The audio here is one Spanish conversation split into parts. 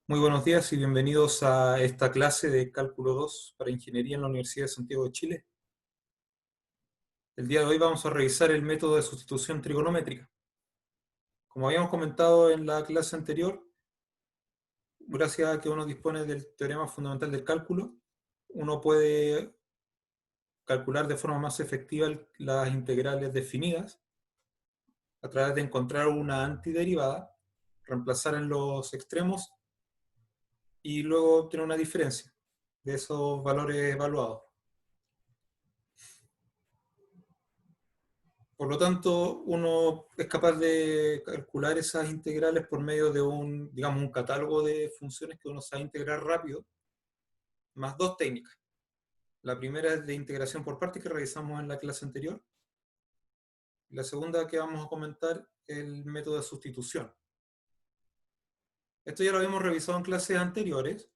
Muy buenos días y bienvenidos a esta clase de Cálculo 2 para Ingeniería en la Universidad de Santiago de Chile. El día de hoy vamos a revisar el método de sustitución trigonométrica. Como habíamos comentado en la clase anterior, gracias a que uno dispone del teorema fundamental del cálculo, uno puede calcular de forma más efectiva las integrales definidas a través de encontrar una antiderivada, reemplazar en los extremos y luego obtener una diferencia de esos valores evaluados. Por lo tanto, uno es capaz de calcular esas integrales por medio de digamos, un catálogo de funciones que uno sabe integrar rápido, más dos técnicas. La primera es de integración por partes que revisamos en la clase anterior. La segunda que vamos a comentar es el método de sustitución. Esto ya lo habíamos revisado en clases anteriores.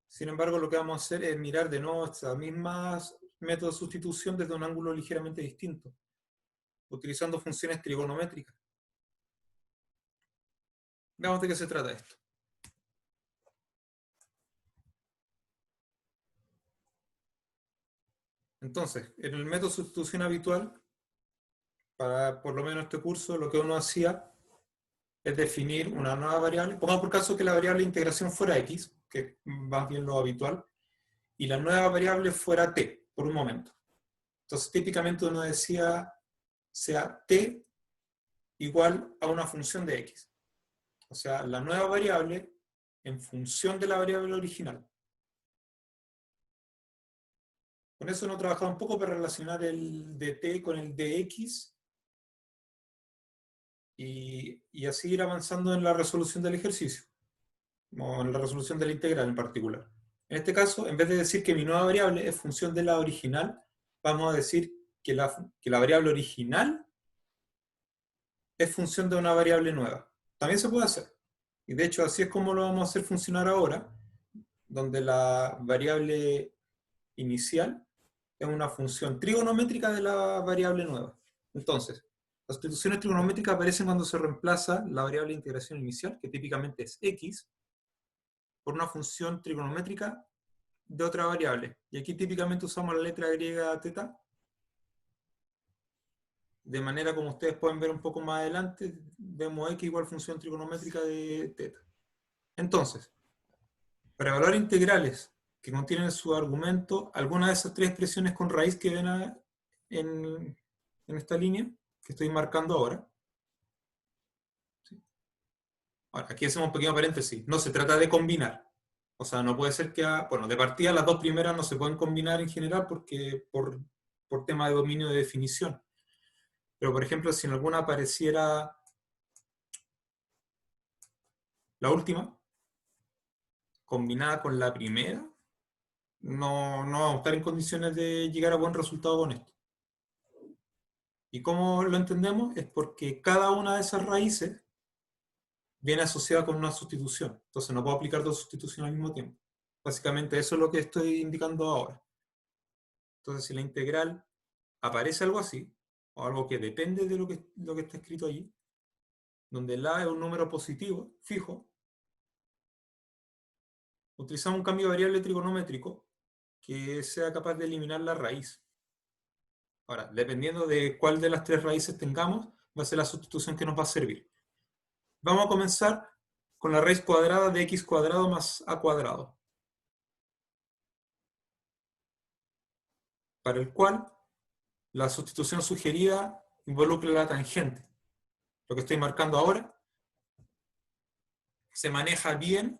Sin embargo, lo que vamos a hacer es mirar de nuevo esta misma método de sustitución desde un ángulo ligeramente distinto, utilizando funciones trigonométricas. Veamos de qué se trata esto. Entonces, en el método de sustitución habitual, para por lo menos este curso, lo que uno hacía es definir una nueva variable. Pongamos por caso que la variable de integración fuera x, que es más bien lo habitual, y la nueva variable fuera t, por un momento. Entonces, típicamente uno decía, sea t igual a una función de x. O sea, la nueva variable en función de la variable original. Con eso uno trabajaba un poco para relacionar el dt con el dx, y así ir avanzando en la resolución del ejercicio, o en la resolución de la integral en particular. En este caso, en vez de decir que mi nueva variable es función de la original, vamos a decir que la variable original es función de una variable nueva. También se puede hacer. Y de hecho, así es como lo vamos a hacer funcionar ahora, donde la variable inicial es una función trigonométrica de la variable nueva. Entonces, las sustituciones trigonométricas aparecen cuando se reemplaza la variable de integración inicial, que típicamente es x, por una función trigonométrica de otra variable. Y aquí típicamente usamos la letra griega θ, de manera como ustedes pueden ver un poco más adelante, vemos x igual función trigonométrica de θ. Entonces, para evaluar integrales que contienen en su argumento alguna de esas tres expresiones con raíz que ven en esta línea que estoy marcando ahora. ¿Sí? Ahora, aquí hacemos un pequeño paréntesis. No se trata de combinar. O sea, no puede ser que, bueno, de partida las dos primeras no se pueden combinar en general porque por tema de dominio de definición. Pero, por ejemplo, si en alguna apareciera la última, combinada con la primera, no vamos a estar en condiciones de llegar a buen resultado con esto. ¿Y cómo lo entendemos? Es porque cada una de esas raíces viene asociada con una sustitución. Entonces no puedo aplicar dos sustituciones al mismo tiempo. Básicamente eso es lo que estoy indicando ahora. Entonces si la integral aparece algo así, o algo que depende de lo que está escrito allí, donde el a es un número positivo, fijo, utilizamos un cambio de variable trigonométrico que sea capaz de eliminar la raíz. Ahora, dependiendo de cuál de las tres raíces tengamos, va a ser la sustitución que nos va a servir. Vamos a comenzar con la raíz cuadrada de x cuadrado más a cuadrado, para el cual la sustitución sugerida involucra la tangente. Lo que estoy marcando ahora se maneja bien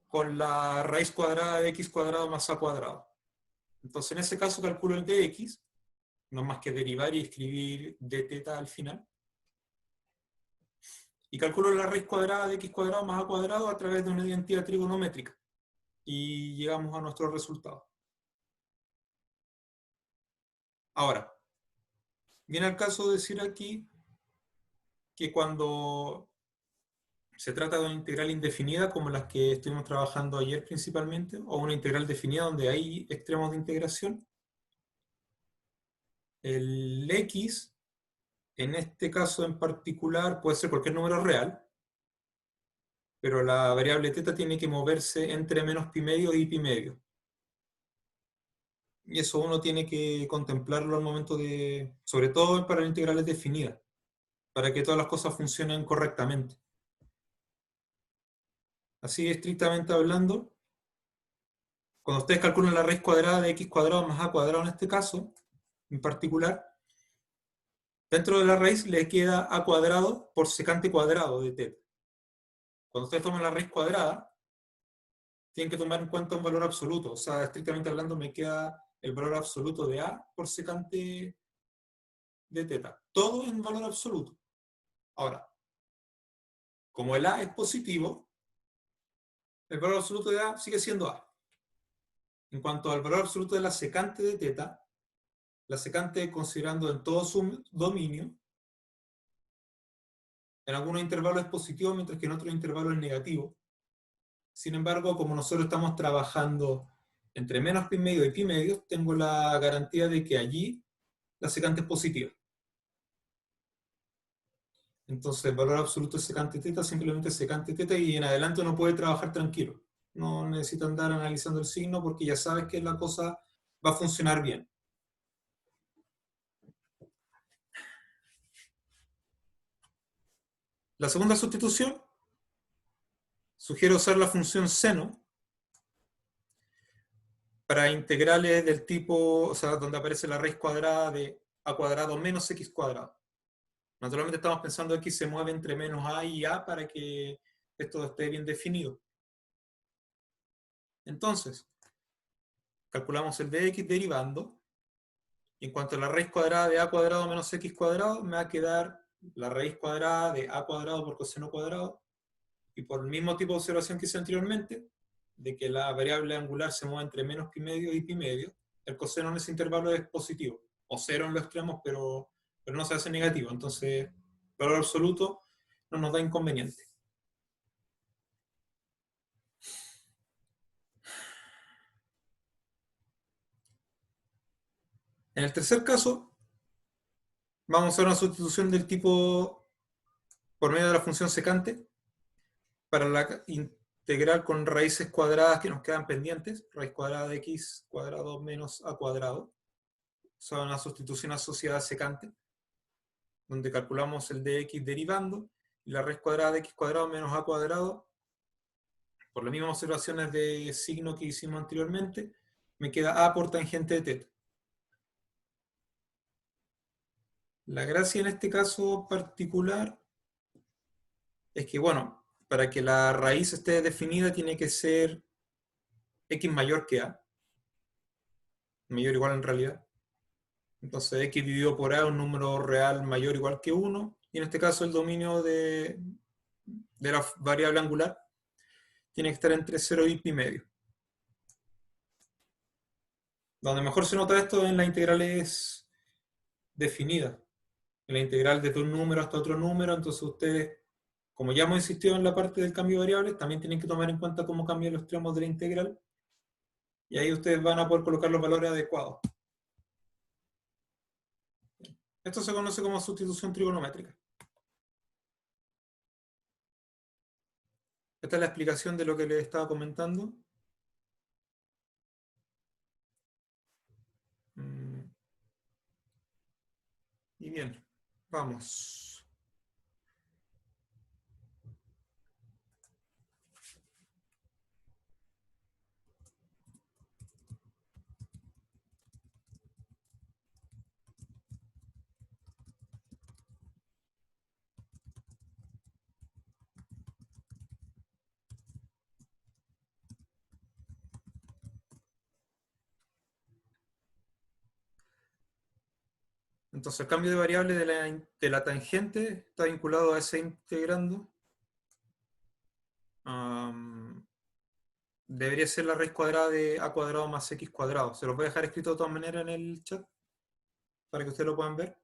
con la raíz cuadrada de x cuadrado más a cuadrado. Entonces, en ese caso calculo el dx, no más que derivar y escribir dθ al final. Y calculo la raíz cuadrada de x cuadrado más a cuadrado a través de una identidad trigonométrica. Y llegamos a nuestro resultado. Ahora, viene al caso de decir aquí que cuando se trata de una integral indefinida, como las que estuvimos trabajando ayer principalmente, o una integral definida donde hay extremos de integración, el x, en este caso en particular, puede ser cualquier número real, pero la variable θ tiene que moverse entre menos pi medio y pi medio. Y eso uno tiene que contemplarlo al momento de, sobre todo para las integrales definidas, para que todas las cosas funcionen correctamente. Así, estrictamente hablando, cuando ustedes calculan la raíz cuadrada de x cuadrado más a cuadrado en este caso, en particular, dentro de la raíz le queda a cuadrado por secante cuadrado de θ. Cuando ustedes toman la raíz cuadrada, tienen que tomar en cuenta un valor absoluto. O sea, estrictamente hablando, me queda el valor absoluto de a por secante de θ. Todo en valor absoluto. Ahora, como el a es positivo, el valor absoluto de a sigue siendo a. En cuanto al valor absoluto de la secante de θ, la secante considerando en todo su dominio, en algunos intervalos es positivo, mientras que en otros intervalos es negativo. Sin embargo, como nosotros estamos trabajando entre menos pi medio y pi medio, tengo la garantía de que allí la secante es positiva. Entonces, el valor absoluto de secante θ simplemente es secante θ y en adelante uno puede trabajar tranquilo. No necesita andar analizando el signo porque ya sabes que la cosa va a funcionar bien. La segunda sustitución, sugiero usar la función seno para integrales del tipo, o sea, donde aparece la raíz cuadrada de a cuadrado menos x cuadrado. Naturalmente estamos pensando que x se mueve entre menos a y a para que esto esté bien definido. Entonces, calculamos el de x derivando, y en cuanto a la raíz cuadrada de a cuadrado menos x cuadrado, me va a quedar la raíz cuadrada de a cuadrado por coseno cuadrado, y por el mismo tipo de observación que hice anteriormente, de que la variable angular se mueve entre menos pi medio y pi medio, el coseno en ese intervalo es positivo, o cero en los extremos, pero no se hace negativo, entonces valor absoluto no nos da inconveniente. En el tercer caso, vamos a hacer una sustitución del tipo por medio de la función secante para la integral con raíces cuadradas que nos quedan pendientes, raíz cuadrada de x cuadrado menos a cuadrado. O sea, una sustitución asociada secante, donde calculamos el de x derivando, y la raíz cuadrada de x cuadrado menos a cuadrado, por las mismas observaciones de signo que hicimos anteriormente, me queda a por tangente de θ. La gracia en este caso particular es que, bueno, para que la raíz esté definida tiene que ser x mayor que a, mayor o igual en realidad. Entonces x dividido por a es un número real mayor o igual que 1, y en este caso el dominio de la variable angular tiene que estar entre 0 y pi medio. Donde mejor se nota esto es en las integrales definidas, en la integral desde un número hasta otro número. Entonces ustedes, como ya hemos insistido en la parte del cambio de variables, también tienen que tomar en cuenta cómo cambian los extremos de la integral, y ahí ustedes van a poder colocar los valores adecuados. Esto se conoce como sustitución trigonométrica. Esta es la explicación de lo que les estaba comentando. Y bien, vamos. Entonces el cambio de variable de la tangente está vinculado a ese integrando. Debería ser la raíz cuadrada de a cuadrado más x cuadrado. Se los voy a dejar escrito de todas maneras en el chat para que ustedes lo puedan ver.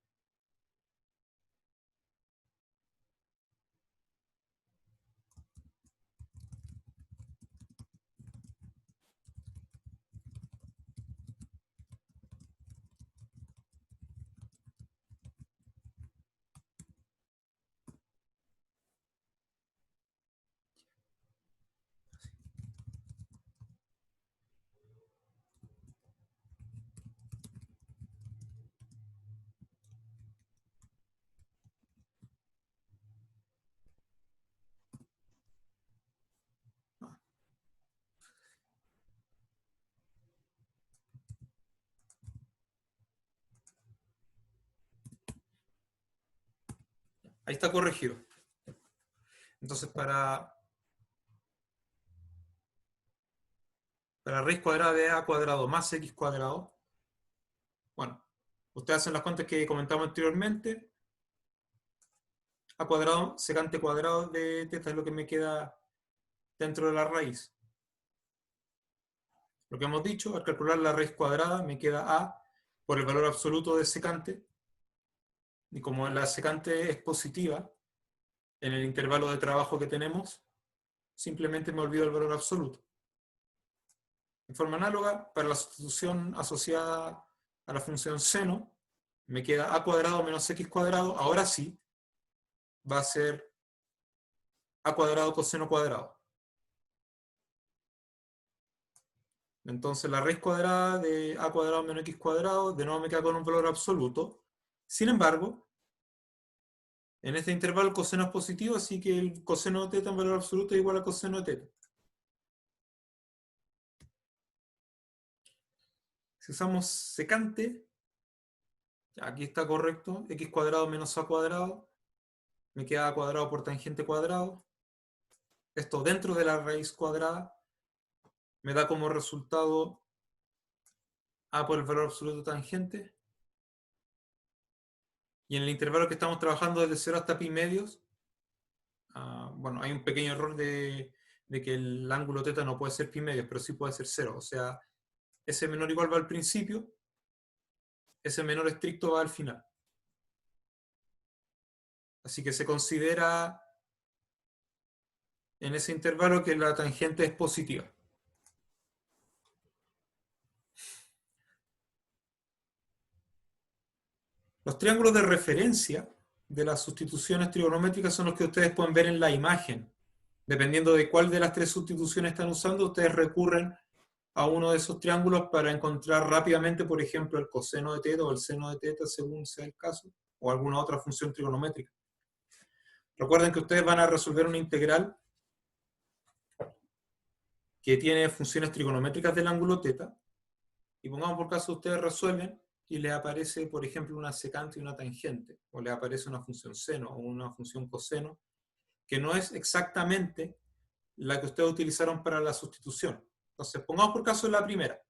Ahí está corregido. Entonces, para raíz cuadrada de a cuadrado más x cuadrado, bueno, ustedes hacen las cuentas que comentamos anteriormente. A cuadrado, secante cuadrado de teta es lo que me queda dentro de la raíz. Lo que hemos dicho, al calcular la raíz cuadrada me queda a por el valor absoluto de secante, y como la secante es positiva en el intervalo de trabajo que tenemos, simplemente me olvido el valor absoluto. En forma análoga, para la sustitución asociada a la función seno, me queda a cuadrado menos x cuadrado, ahora sí, va a ser a cuadrado coseno cuadrado. Entonces la raíz cuadrada de a cuadrado menos x cuadrado, de nuevo me queda con un valor absoluto. Sin embargo, en este intervalo el coseno es positivo, así que el coseno de teta en valor absoluto es igual a coseno de teta. Si usamos secante, aquí está correcto, x cuadrado menos a cuadrado, me queda a cuadrado por tangente cuadrado. Esto dentro de la raíz cuadrada me da como resultado a por el valor absoluto tangente. Y en el intervalo que estamos trabajando desde 0 hasta pi medios, bueno, hay un pequeño error de que el ángulo θ no puede ser pi medios, pero sí puede ser 0. O sea, ese menor igual va al principio, ese menor estricto va al final. Así que se considera en ese intervalo que la tangente es positiva. Los triángulos de referencia de las sustituciones trigonométricas son los que ustedes pueden ver en la imagen. Dependiendo de cuál de las tres sustituciones están usando, ustedes recurren a uno de esos triángulos para encontrar rápidamente, por ejemplo, el coseno de teta o el seno de teta, según sea el caso, o alguna otra función trigonométrica. Recuerden que ustedes van a resolver una integral que tiene funciones trigonométricas del ángulo teta, y pongamos por caso ustedes resuelven y les aparece, por ejemplo, una secante y una tangente, o les aparece una función seno o una función coseno, que no es exactamente la que ustedes utilizaron para la sustitución. Entonces, pongamos por caso la primera.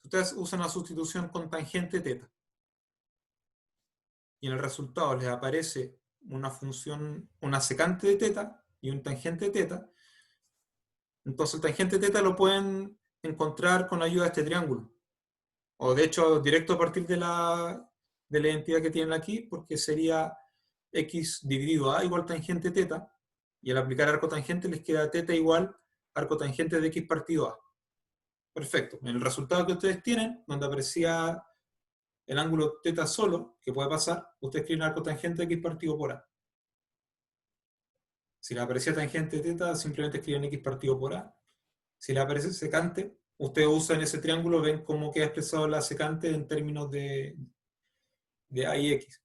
Ustedes usan la sustitución con tangente teta, y en el resultado les aparece una función, una secante de teta y un tangente de teta. Entonces el tangente de teta lo pueden encontrar con ayuda de este triángulo. O de hecho, directo a partir de la identidad que tienen aquí, porque sería x dividido a igual tangente teta, y al aplicar arco tangente les queda teta igual arco tangente de x partido a. Perfecto. En el resultado que ustedes tienen, donde aparecía el ángulo teta solo, que puede pasar, ustedes escriben arco tangente de x partido por a. Si le aparecía tangente teta, simplemente escriben x partido por a. Si le aparece secante, ustedes usan ese triángulo, ven cómo queda expresado la secante en términos de a y x.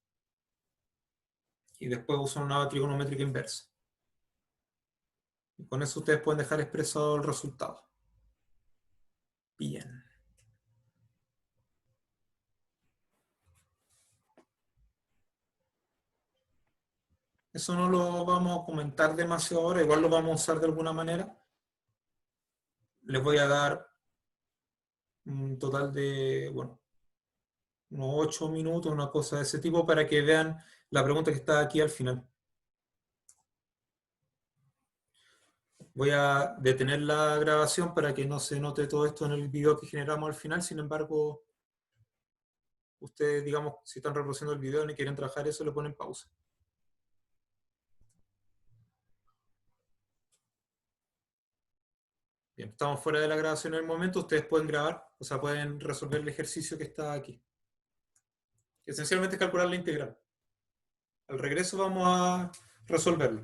Y después usan una trigonométrica inversa. Y con eso ustedes pueden dejar expresado el resultado. Bien. Eso no lo vamos a comentar demasiado ahora, igual lo vamos a usar de alguna manera. Les voy a dar un total de, bueno, unos 8 minutos, una cosa de ese tipo, para que vean la pregunta que está aquí al final. Voy a detener la grabación para que no se note todo esto en el video que generamos al final. Sin embargo, ustedes, digamos, si están reproduciendo el video y quieren trabajar eso, le ponen pausa. Bien, estamos fuera de la grabación en el momento. Ustedes pueden grabar, o sea, pueden resolver el ejercicio que está aquí. Esencialmente es calcular la integral. Al regreso vamos a resolverlo.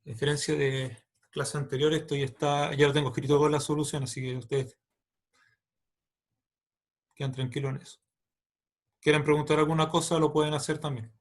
A diferencia de clase anterior, esto ya lo tengo escrito con la solución, así que ustedes quedan tranquilos en eso. ¿Quieren preguntar alguna cosa? Lo pueden hacer también.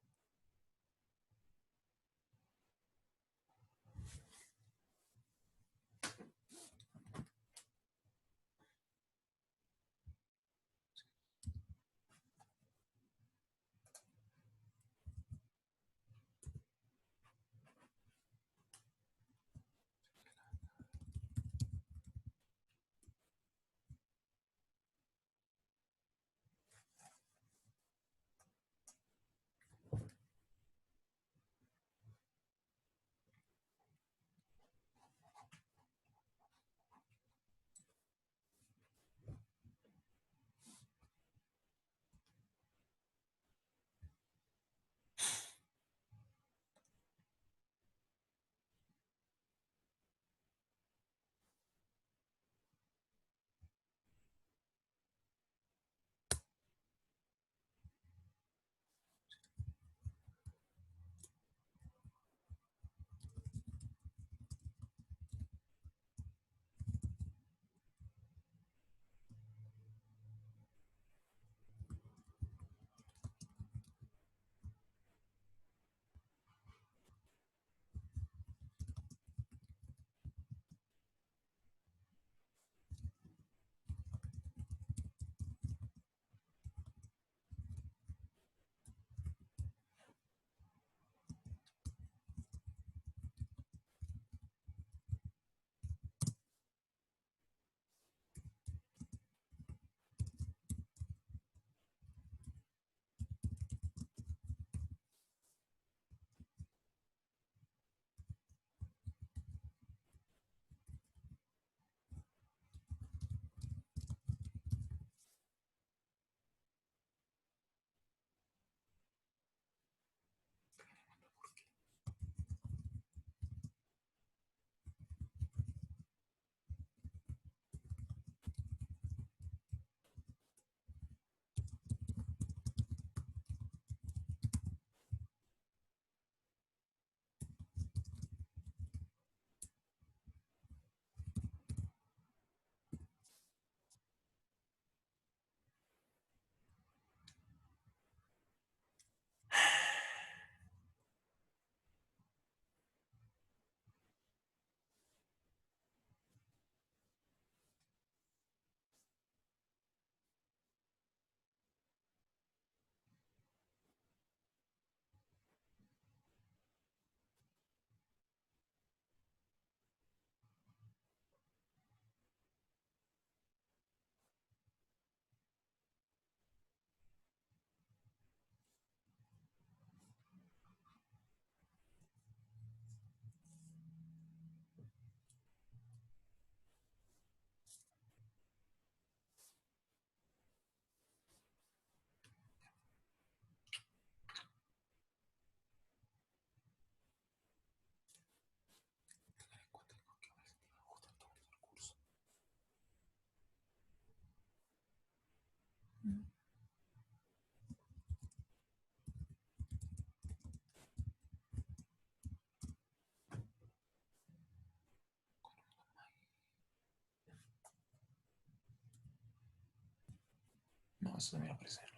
No, eso me va a aparecerlo.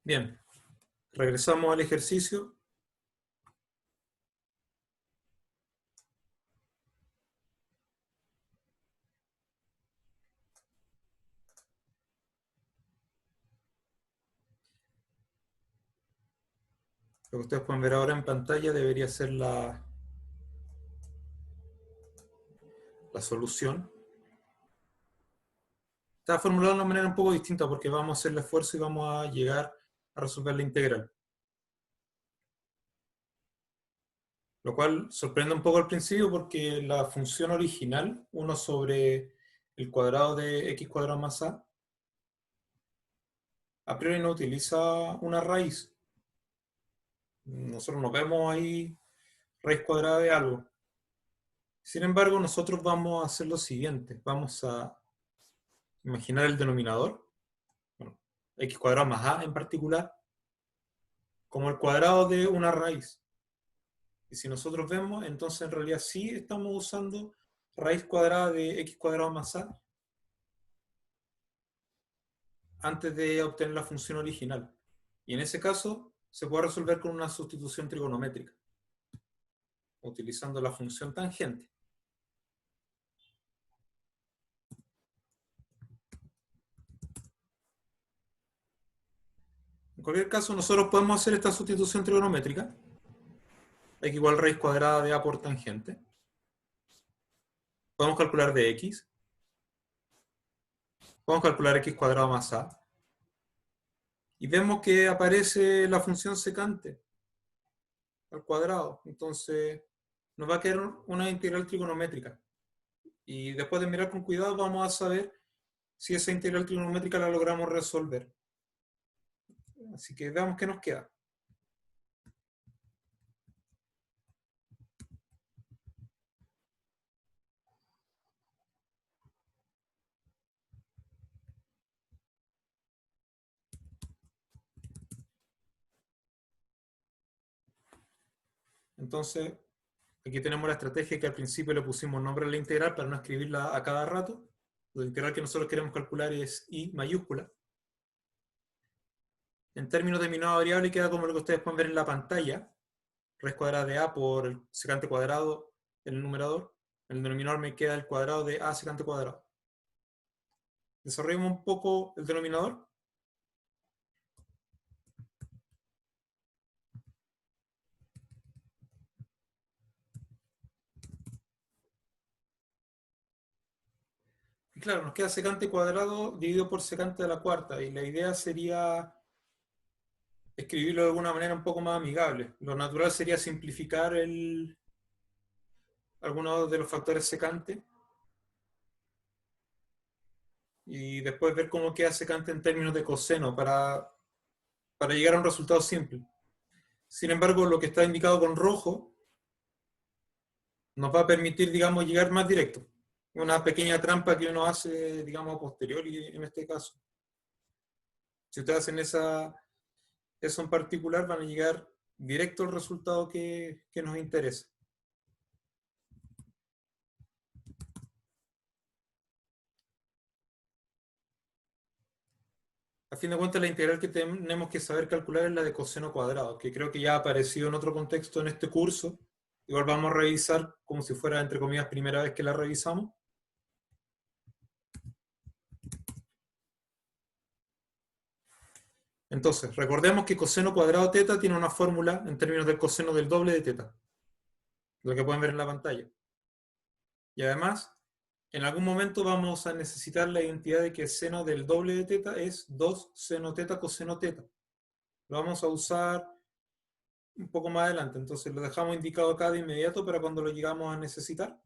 Bien, regresamos al ejercicio. Lo que ustedes pueden ver ahora en pantalla debería ser la solución. Está formulado de una manera un poco distinta porque vamos a hacer el esfuerzo y vamos a llegar a resolver la integral. Lo cual sorprende un poco al principio porque la función original, 1 sobre el cuadrado de x cuadrado más a priori no utiliza una raíz. Nosotros no vemos ahí raíz cuadrada de algo. Sin embargo, nosotros vamos a hacer lo siguiente. Vamos a imaginar el denominador, bueno, x cuadrado más a en particular, como el cuadrado de una raíz. Y si nosotros vemos, entonces en realidad sí estamos usando raíz cuadrada de x cuadrado más a antes de obtener la función original. Y en ese caso se puede resolver con una sustitución trigonométrica, utilizando la función tangente. En cualquier caso, nosotros podemos hacer esta sustitución trigonométrica, x igual raíz cuadrada de a por tangente. Podemos calcular de x. Podemos calcular x cuadrado más a. Y vemos que aparece la función secante al cuadrado. Entonces, nos va a quedar una integral trigonométrica. Y después de mirar con cuidado, vamos a saber si esa integral trigonométrica la logramos resolver. Así que veamos qué nos queda. Entonces, aquí tenemos la estrategia que al principio le pusimos nombre a la integral para no escribirla a cada rato. La integral que nosotros queremos calcular es i mayúscula. En términos de mi nueva variable queda como lo que ustedes pueden ver en la pantalla. Raíz cuadrada de a por el secante cuadrado en el numerador. En el denominador me queda el cuadrado de a secante cuadrado. Desarrollemos un poco el denominador. Y claro, nos queda secante cuadrado dividido por secante a la cuarta. Y la idea sería escribirlo de alguna manera un poco más amigable. Lo natural sería simplificar algunos de los factores secantes y después ver cómo queda secante en términos de coseno para llegar a un resultado simple. Sin embargo, lo que está indicado con rojo nos va a permitir, digamos, llegar más directo. Una pequeña trampa que uno hace, digamos, a posteriori en este caso. Si ustedes hacen eso en particular, van a llegar directo al resultado que nos interesa. A fin de cuentas, la integral que tenemos que saber calcular es la de coseno cuadrado, que creo que ya ha aparecido en otro contexto en este curso. Igual vamos a revisar como si fuera, entre comillas, primera vez que la revisamos. Entonces, recordemos que coseno cuadrado teta tiene una fórmula en términos del coseno del doble de teta, lo que pueden ver en la pantalla. Y además, en algún momento vamos a necesitar la identidad de que seno del doble de teta es 2 seno teta coseno teta. Lo vamos a usar un poco más adelante, entonces lo dejamos indicado acá de inmediato para cuando lo llegamos a necesitar.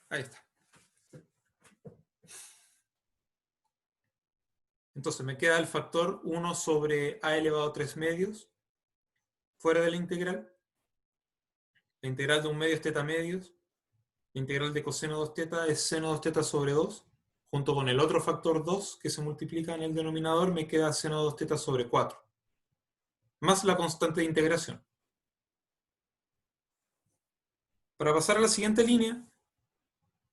Ahí está. Entonces me queda el factor 1 sobre a elevado a 3 medios fuera de la integral. La integral de un medio es teta medios. La integral de coseno 2 teta es seno 2 teta sobre 2. Junto con el otro factor 2 que se multiplica en el denominador me queda seno 2 teta sobre 4. Más la constante de integración. Para pasar a la siguiente línea,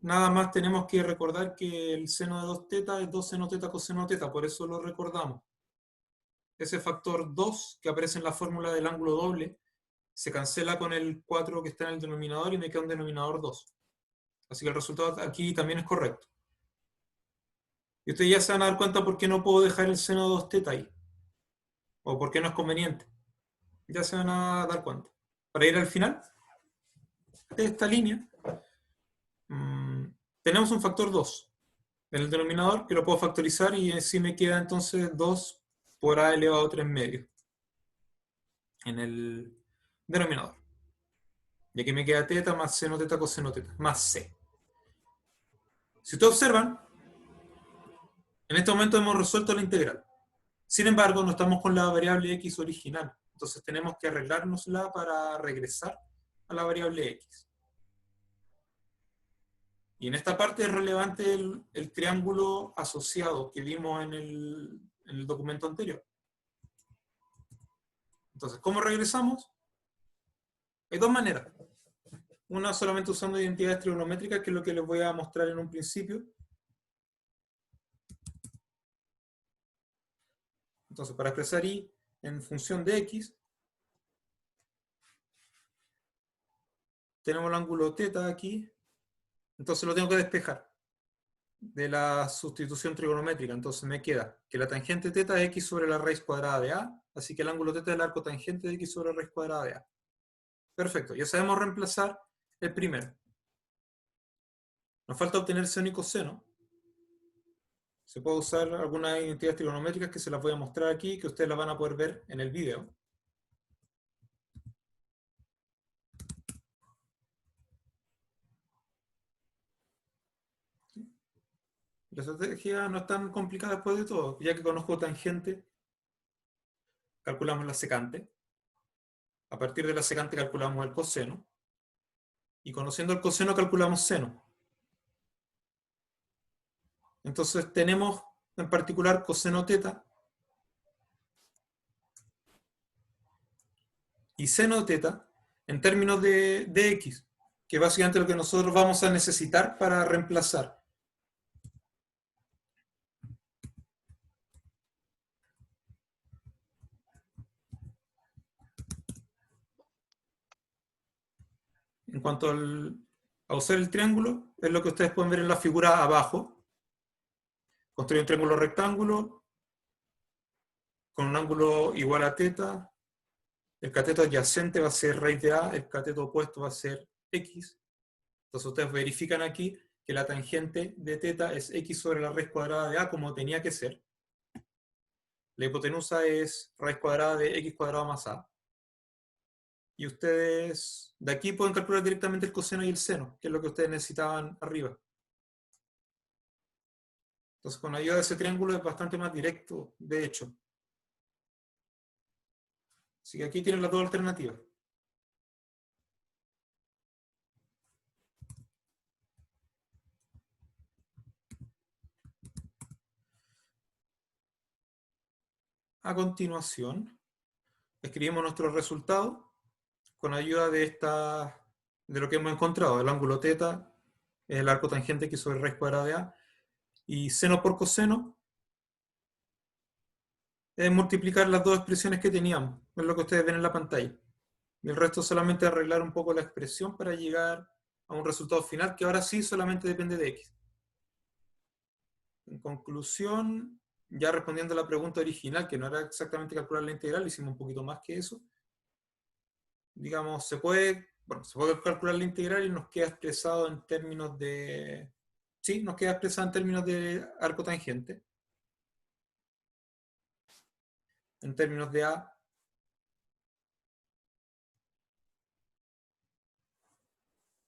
nada más tenemos que recordar que el seno de 2 teta es 2 seno teta coseno teta, por eso lo recordamos. Ese factor 2 que aparece en la fórmula del ángulo doble se cancela con el 4 que está en el denominador y me queda un denominador 2. Así que el resultado aquí también es correcto. Y ustedes ya se van a dar cuenta por qué no puedo dejar el seno de 2 teta ahí. O por qué no es conveniente. Ya se van a dar cuenta. Para ir al final de esta línea, tenemos un factor 2. en el denominador, que lo puedo factorizar, y así me queda entonces 2 por a elevado a 3 medio en el denominador. Y aquí me queda teta más seno teta coseno teta, más c. Si ustedes observan, en este momento hemos resuelto la integral. Sin embargo, no estamos con la variable x original. Entonces tenemos que arreglárnosla para regresar a la variable x. Y en esta parte es relevante el triángulo asociado que vimos en el documento anterior. Entonces, ¿cómo regresamos? Hay dos maneras. Una solamente usando identidades trigonométricas, que es lo que les voy a mostrar en un principio. Entonces, para expresar y en función de x, tenemos el ángulo θ aquí. Entonces lo tengo que despejar de la sustitución trigonométrica. Entonces me queda que la tangente θ es x sobre la raíz cuadrada de a, así que el ángulo θ es el arco tangente de x sobre la raíz cuadrada de a. Perfecto, ya sabemos reemplazar el primero. Nos falta obtener seno y coseno. Se puede usar algunas identidades trigonométricas que se las voy a mostrar aquí, que ustedes las van a poder ver en el video. La estrategia no es tan complicada después de todo, ya que conozco tangente, calculamos la secante. A partir de la secante calculamos el coseno. Y conociendo el coseno calculamos seno. Entonces tenemos en particular coseno θ y seno θ en términos de x, que básicamente lo que nosotros vamos a necesitar para reemplazar. En cuanto a usar el triángulo, es lo que ustedes pueden ver en la figura abajo. Construye un triángulo rectángulo con un ángulo igual a θ. El cateto adyacente va a ser raíz de a, el cateto opuesto va a ser x. Entonces ustedes verifican aquí que la tangente de θ es x sobre la raíz cuadrada de a, como tenía que ser. La hipotenusa es raíz cuadrada de x cuadrado más a. Y ustedes de aquí pueden calcular directamente el coseno y el seno, que es lo que ustedes necesitaban arriba. Entonces con ayuda de ese triángulo es bastante más directo, de hecho. Así que aquí tienen las dos alternativas. A continuación, escribimos nuestro resultado con ayuda de lo que hemos encontrado. El ángulo θ es el arco tangente x sobre raíz cuadrada de a. Y seno por coseno es multiplicar las dos expresiones que teníamos. Es lo que ustedes ven en la pantalla. Y el resto es solamente arreglar un poco la expresión para llegar a un resultado final que ahora sí solamente depende de x. En conclusión, ya respondiendo a la pregunta original, que no era exactamente calcular la integral, hicimos un poquito más que eso. Digamos, se puede calcular la integral y nos queda expresado en términos de... Sí, nos queda expresado en términos de arco tangente. En términos de a.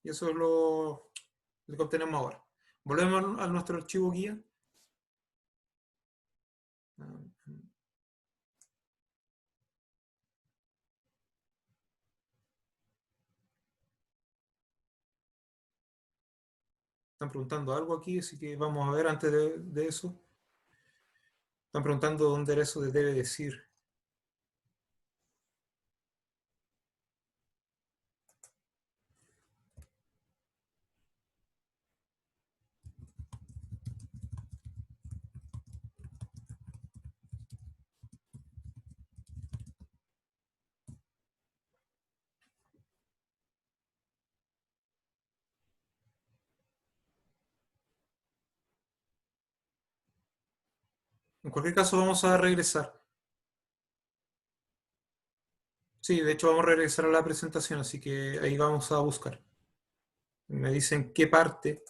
Y eso es lo que obtenemos ahora. Volvemos a nuestro archivo guía. Están preguntando algo aquí, así que vamos a ver antes de eso. Están preguntando dónde era eso de debe decir. En cualquier caso vamos a regresar. Sí, de hecho vamos a regresar a la presentación, así que ahí vamos a buscar. Me dicen qué parte.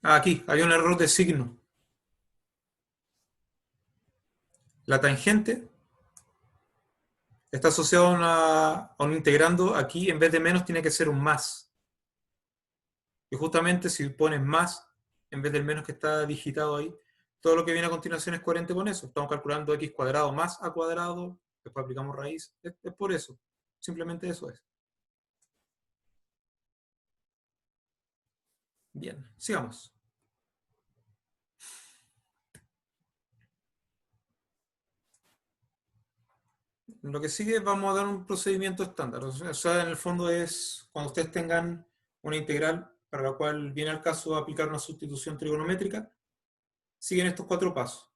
Aquí, hay un error de signo. La tangente está asociada a un integrando. Aquí, en vez de menos, tiene que ser un más. Y justamente si pones más, en vez del menos que está digitado ahí, todo lo que viene a continuación es coherente con eso. Estamos calculando x cuadrado más a cuadrado, después aplicamos raíz. Es por eso. Simplemente eso es. Bien, sigamos. Lo que sigue, vamos a dar un procedimiento estándar. O sea, en el fondo es cuando ustedes tengan una integral para la cual viene al caso aplicar una sustitución trigonométrica, siguen estos 4 pasos.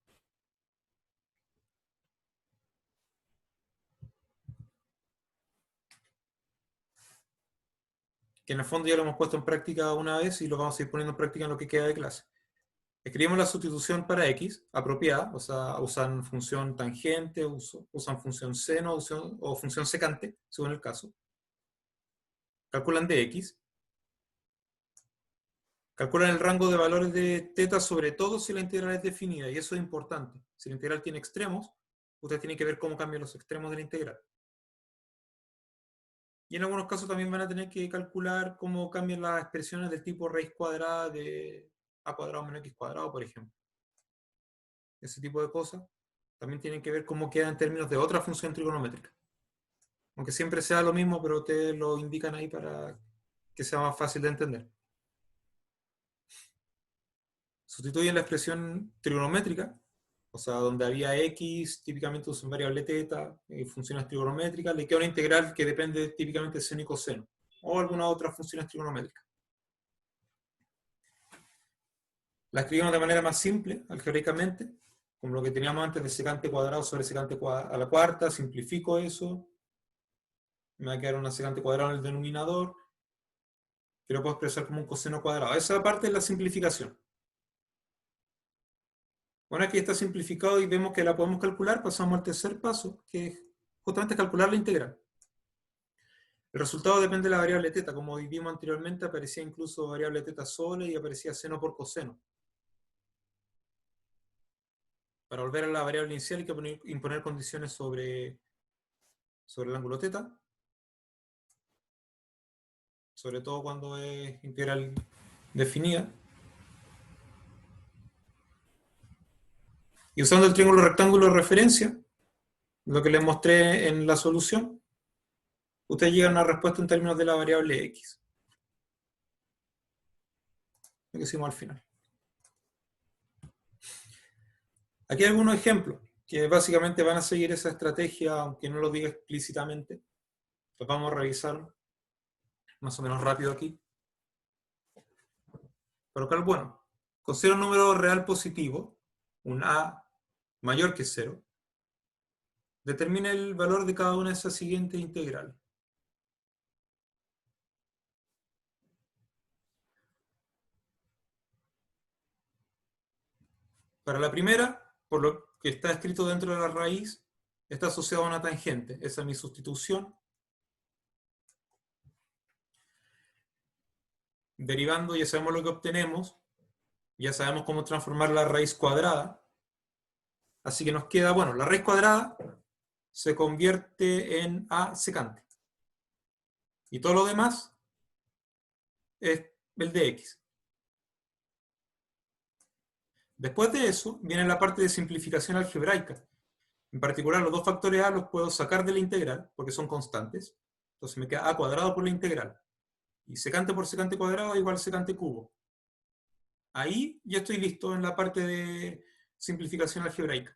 Que en el fondo ya lo hemos puesto en práctica una vez y lo vamos a ir poniendo en práctica en lo que queda de clase. Escribimos la sustitución para x apropiada, o sea, usan función tangente, usan función seno o función secante, según el caso. Calculan dx. Calculan el rango de valores de θ, sobre todo si la integral es definida, y eso es importante. Si la integral tiene extremos, ustedes tienen que ver cómo cambian los extremos de la integral. Y en algunos casos también van a tener que calcular cómo cambian las expresiones del tipo raíz cuadrada de a cuadrado menos x cuadrado, por ejemplo. Ese tipo de cosas también tienen que ver cómo queda en términos de otra función trigonométrica. Aunque siempre sea lo mismo, pero ustedes lo indican ahí para que sea más fácil de entender. Sustituyen la expresión trigonométrica, o sea, donde había x, típicamente usan variable θ, funciones trigonométricas, le queda una integral que depende típicamente de seno y coseno, o algunas otras funciones trigonométricas. La escribimos de manera más simple, algebraicamente, como lo que teníamos antes de secante cuadrado sobre secante a la cuarta, simplifico eso, me va a quedar una secante cuadrada en el denominador, que lo puedo expresar como un coseno cuadrado. Esa parte es la simplificación. Bueno, aquí está simplificado y vemos que la podemos calcular, pasamos al tercer paso, que es justamente calcular la integral. El resultado depende de la variable θ. Como vimos anteriormente, aparecía incluso variable θ sola y aparecía seno por coseno. Para volver a la variable inicial hay que imponer condiciones sobre el ángulo θ, sobre todo cuando es integral definida. Y usando el triángulo rectángulo de referencia, lo que les mostré en la solución, ustedes llegan a una respuesta en términos de la variable x. Lo que hicimos al final. Aquí hay algunos ejemplos que básicamente van a seguir esa estrategia, aunque no lo diga explícitamente. Los vamos a revisar más o menos rápido aquí. Pero acá, bueno, considera un número real positivo, un a mayor que 0. Determina el valor de cada una de esas siguientes integrales. Para la primera, por lo que está escrito dentro de la raíz, está asociado a una tangente. Esa es mi sustitución. Derivando, ya sabemos lo que obtenemos. Ya sabemos cómo transformar la raíz cuadrada. Así que nos queda, bueno, la raíz cuadrada se convierte en a secante. Y todo lo demás es el de x. Después de eso, viene la parte de simplificación algebraica. En particular, los dos factores a los puedo sacar de la integral, porque son constantes. Entonces me queda a cuadrado por la integral. Y secante por secante cuadrado igual secante cubo. Ahí ya estoy listo en la parte de simplificación algebraica.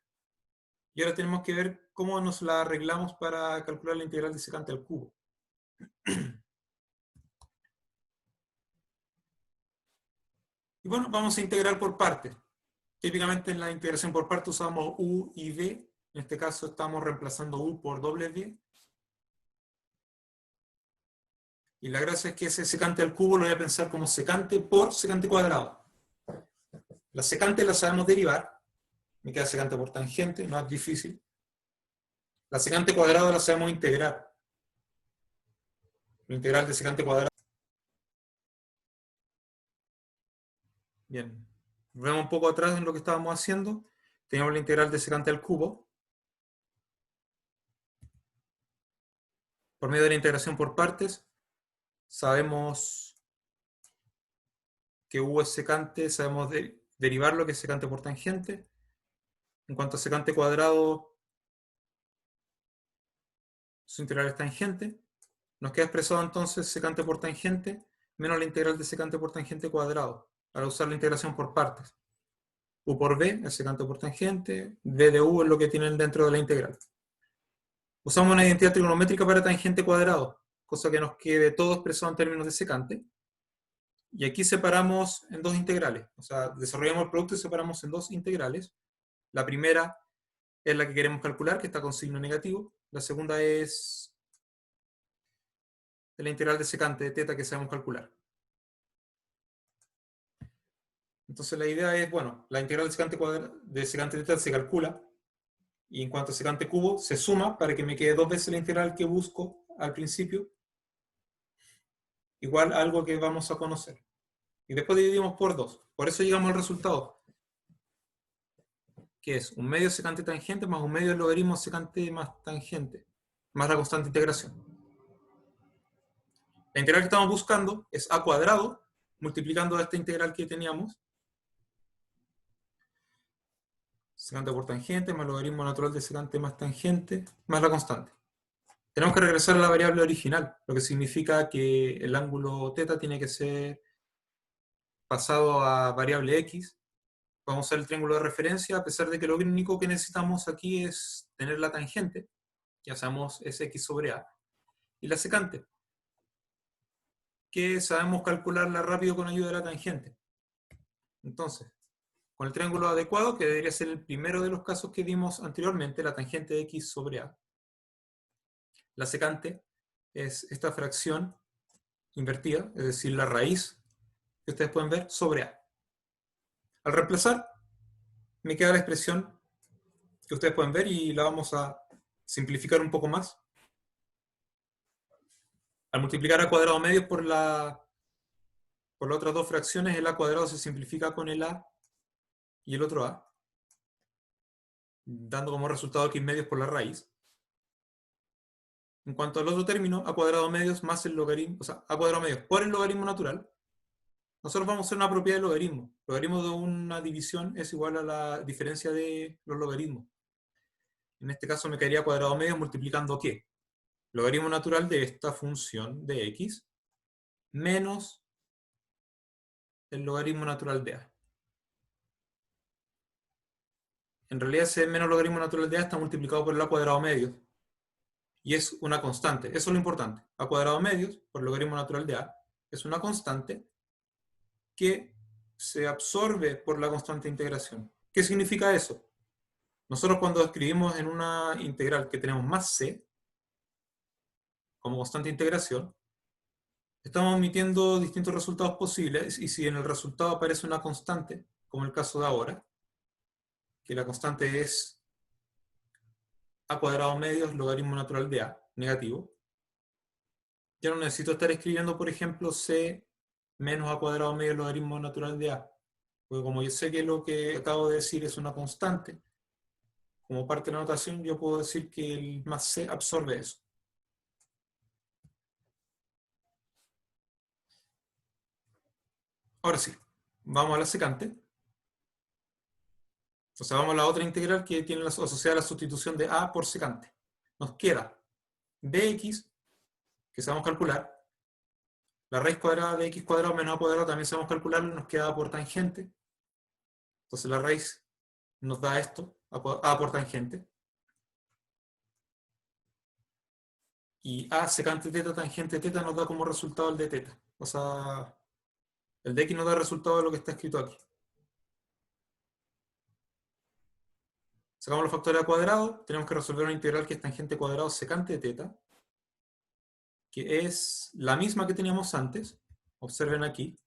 Y ahora tenemos que ver cómo nos la arreglamos para calcular la integral de secante al cubo. Y bueno, vamos a integrar por partes. Típicamente en la integración por partes usamos u y v. En este caso estamos reemplazando u por w. Y la gracia es que ese secante al cubo lo voy a pensar como secante por secante cuadrado. La secante la sabemos derivar. Me queda secante por tangente, no es difícil. La secante cuadrada la sabemos integrar. La integral de secante cuadrado. Bien. Vemos un poco atrás en lo que estábamos haciendo. Teníamos la integral de secante al cubo. Por medio de la integración por partes, sabemos que U es secante, sabemos derivar lo que es secante por tangente. En cuanto a secante cuadrado, su integral es tangente. Nos queda expresado entonces secante por tangente menos la integral de secante por tangente cuadrado, para usar la integración por partes. U por B es secante por tangente, B de U es lo que tienen dentro de la integral. Usamos una identidad trigonométrica para tangente cuadrado, cosa que nos quede todo expresado en términos de secante. Y aquí separamos en dos integrales. O sea, desarrollamos el producto y separamos en dos integrales. La primera es la que queremos calcular, que está con signo negativo. La segunda es la integral de secante de teta que sabemos calcular. Entonces la idea es, bueno, la integral de secante de teta se calcula, y en cuanto a secante cubo, se suma para que me quede dos veces la integral que busco al principio, igual a algo que vamos a conocer. Y después dividimos por 2. Por eso llegamos al resultado, que es un medio secante tangente más un medio del logaritmo secante más tangente, más la constante integración. La integral que estamos buscando es a cuadrado, multiplicando esta integral que teníamos, secante por tangente, más logaritmo natural de secante más tangente, más la constante. Tenemos que regresar a la variable original, lo que significa que el ángulo θ tiene que ser pasado a variable x. Vamos a usar el triángulo de referencia, a pesar de que lo único que necesitamos aquí es tener la tangente, ya sabemos es x sobre a, y la secante, que sabemos calcularla rápido con ayuda de la tangente. Entonces, con el triángulo adecuado, que debería ser el primero de los casos que vimos anteriormente, la tangente de x sobre a, la secante es esta fracción invertida, es decir, la raíz que ustedes pueden ver sobre a. Al reemplazar, me queda la expresión que ustedes pueden ver y la vamos a simplificar un poco más. Al multiplicar a cuadrado medios por las otras dos fracciones, el a cuadrado se simplifica con el a y el otro a, dando como resultado x medios por la raíz. En cuanto al otro término, a cuadrado medios más el logaritmo, o sea, a cuadrado medios por el logaritmo natural, nosotros vamos a hacer una propiedad de logaritmo. El logaritmo de una división es igual a la diferencia de los logaritmos. En este caso me quedaría cuadrado medios multiplicando ¿qué? Logaritmo natural de esta función de x menos el logaritmo natural de a. En realidad ese menos logaritmo natural de a está multiplicado por el a cuadrado medios. Y es una constante. Eso es lo importante. A cuadrado medios, por el logaritmo natural de a, es una constante que se absorbe por la constante de integración. ¿Qué significa eso? Nosotros cuando escribimos en una integral que tenemos más c, como constante de integración, estamos omitiendo distintos resultados posibles, y si en el resultado aparece una constante, como el caso de ahora, que la constante es a cuadrado medios logaritmo natural de a, negativo, ya no necesito estar escribiendo, por ejemplo, c menos a cuadrado medio logaritmo natural de a, porque como yo sé que lo que acabo de decir es una constante, como parte de la notación, yo puedo decir que el más c absorbe eso. Ahora sí, vamos a la secante. O sea, vamos a la otra integral que tiene asociada la sustitución de a por secante. Nos queda dx, que sabemos calcular, la raíz cuadrada de x cuadrado menos a cuadrado también sabemos calcularlo, nos queda a por tangente. Entonces la raíz nos da esto, a por tangente. Y a secante teta tangente teta nos da como resultado el de teta. O sea, el de x nos da el resultado de lo que está escrito aquí. Sacamos los factores al cuadrado, tenemos que resolver una integral que es tangente cuadrado secante de teta, que es la misma que teníamos antes. Observen aquí.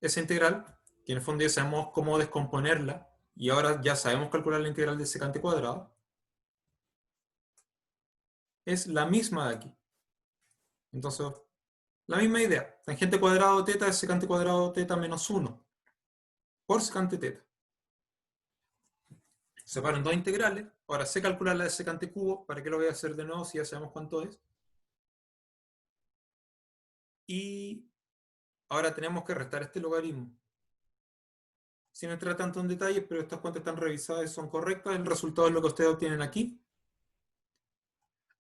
Esa integral, que en el fondo ya sabemos cómo descomponerla, y ahora ya sabemos calcular la integral de secante cuadrado, es la misma de aquí. Entonces, La misma idea. Tangente cuadrado de teta es secante cuadrado de teta menos 1 por secante teta. Separo en dos integrales. Ahora sé calcular la de secante cubo. ¿Para qué lo voy a hacer de nuevo si ya sabemos cuánto es? Y ahora tenemos que restar este logaritmo. Sin entrar tanto en detalles, pero estas cuentas están revisadas y son correctas. El resultado es lo que ustedes obtienen aquí.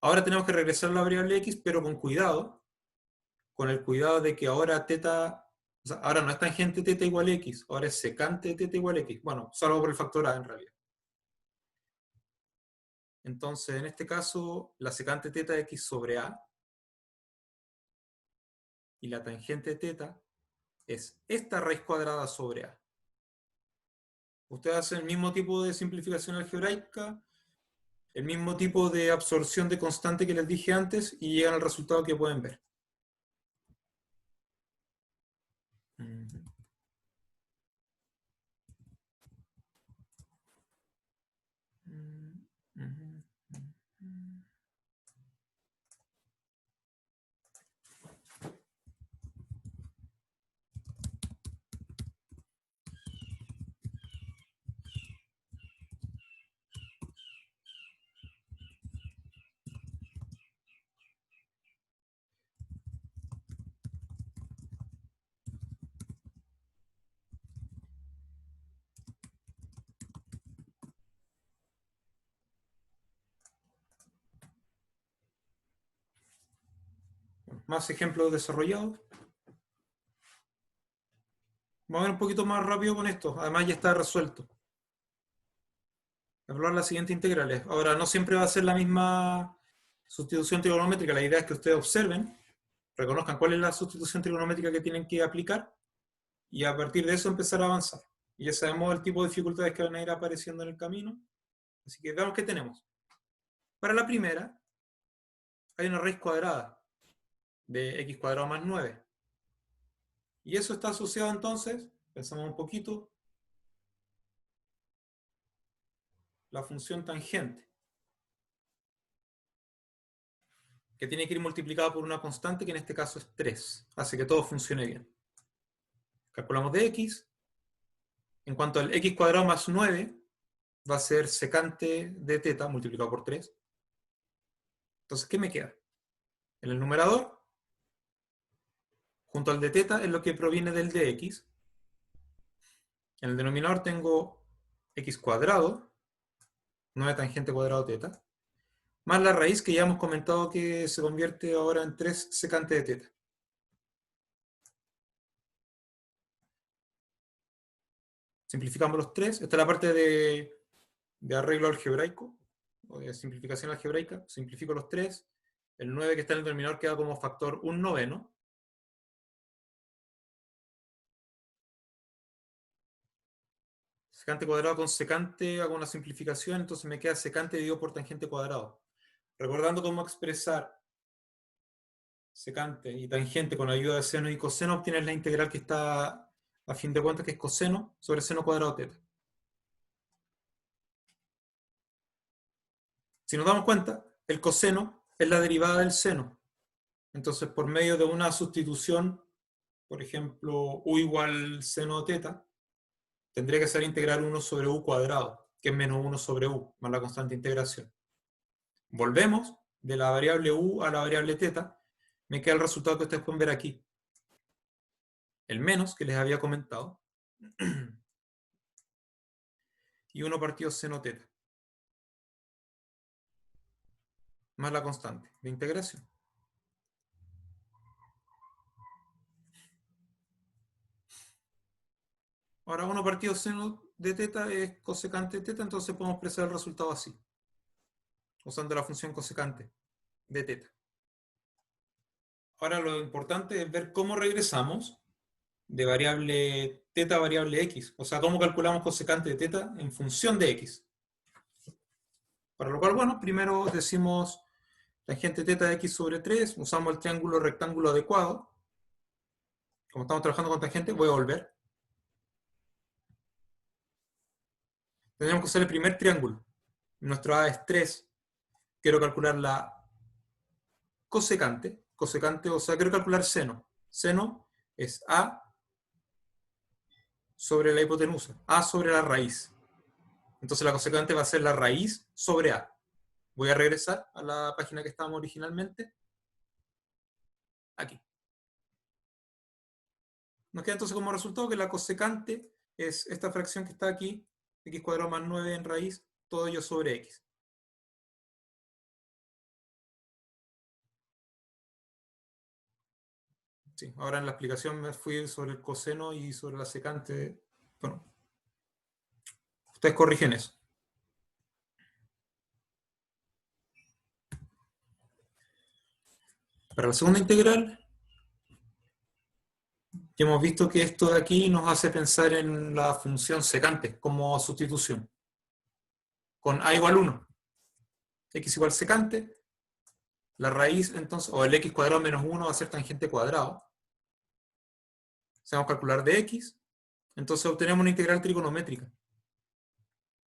Ahora tenemos que regresar a la variable x, pero con cuidado. Con el cuidado de que ahora teta, o sea, ahora no es tangente teta igual a x, ahora es secante teta igual a x. Bueno, salvo por el factor a en realidad. Entonces, en este caso, la secante teta de x sobre a y la tangente teta es esta raíz cuadrada sobre a. Ustedes hacen el mismo tipo de simplificación algebraica, el mismo tipo de absorción de constante que les dije antes y llegan al resultado que pueden ver. Más ejemplos desarrollados. Vamos a ver un poquito más rápido con esto. Además ya está resuelto. Evaluar las siguientes integrales. Ahora, no siempre va a ser la misma sustitución trigonométrica. La idea es que ustedes observen, reconozcan cuál es la sustitución trigonométrica que tienen que aplicar y a partir de eso empezar a avanzar. Y ya sabemos el tipo de dificultades que van a ir apareciendo en el camino. Así que veamos qué tenemos. Para la primera, hay una raíz cuadrada de x cuadrado más 9. Y eso está asociado entonces, pensamos un poquito, la función tangente, que tiene que ir multiplicada por una constante que en este caso es 3. Hace que todo funcione bien. Calculamos de x. En cuanto al x cuadrado más 9, va a ser secante de teta multiplicado por 3. Entonces, ¿qué me queda? En el numerador, junto al de teta, es lo que proviene del de x. En el denominador tengo x cuadrado, 9 tangente cuadrado teta, más la raíz que ya hemos comentado que se convierte ahora en 3 secante de teta. Simplificamos los 3. Esta es la parte de arreglo algebraico, o de simplificación algebraica. Simplifico los 3. El 9 que está en el denominador queda como factor 1/9. Secante cuadrado con secante, hago una simplificación, entonces me queda secante dividido por tangente cuadrado. Recordando cómo expresar secante y tangente con ayuda de seno y coseno, obtienes la integral que está a fin de cuentas, que es coseno sobre seno cuadrado teta. Si nos damos cuenta, el coseno es la derivada del seno. Entonces, por medio de una sustitución, por ejemplo, u igual seno teta, tendría que ser integral 1 sobre u cuadrado, que es menos 1 sobre u, más la constante de integración. Volvemos de la variable u a la variable teta, me queda el resultado que ustedes pueden ver aquí. El menos que les había comentado, y 1 partido seno teta, más la constante de integración. Ahora 1 partido seno de teta es cosecante de teta, entonces podemos expresar el resultado así, usando la función cosecante de teta. Ahora lo importante es ver cómo regresamos de variable teta a variable x, o sea, cómo calculamos cosecante de teta en función de x. Para lo cual, bueno, primero decimos tangente teta de x sobre 3, usamos el triángulo rectángulo adecuado. Como estamos trabajando con tangente, voy a volver. Tenemos que usar el primer triángulo. Nuestro A es 3. Quiero calcular la cosecante. cosecante, o sea, quiero calcular seno. Seno es A sobre la hipotenusa, A sobre la raíz. Entonces la cosecante va a ser la raíz sobre A. Voy a regresar a la página que estábamos originalmente. Aquí. Nos queda entonces como resultado que la cosecante es esta fracción que está aquí, x cuadrado más 9 en raíz, todo ello sobre x. Sí, ahora en la explicación me fui sobre el coseno y sobre la secante. Bueno, ustedes corrigen eso. Para la segunda integral, ya hemos visto que esto de aquí nos hace pensar en la función secante como sustitución. Con a igual 1. X igual secante. La raíz, entonces, o el x cuadrado menos 1 va a ser tangente cuadrado. Si vamos a calcular de x, entonces obtenemos una integral trigonométrica.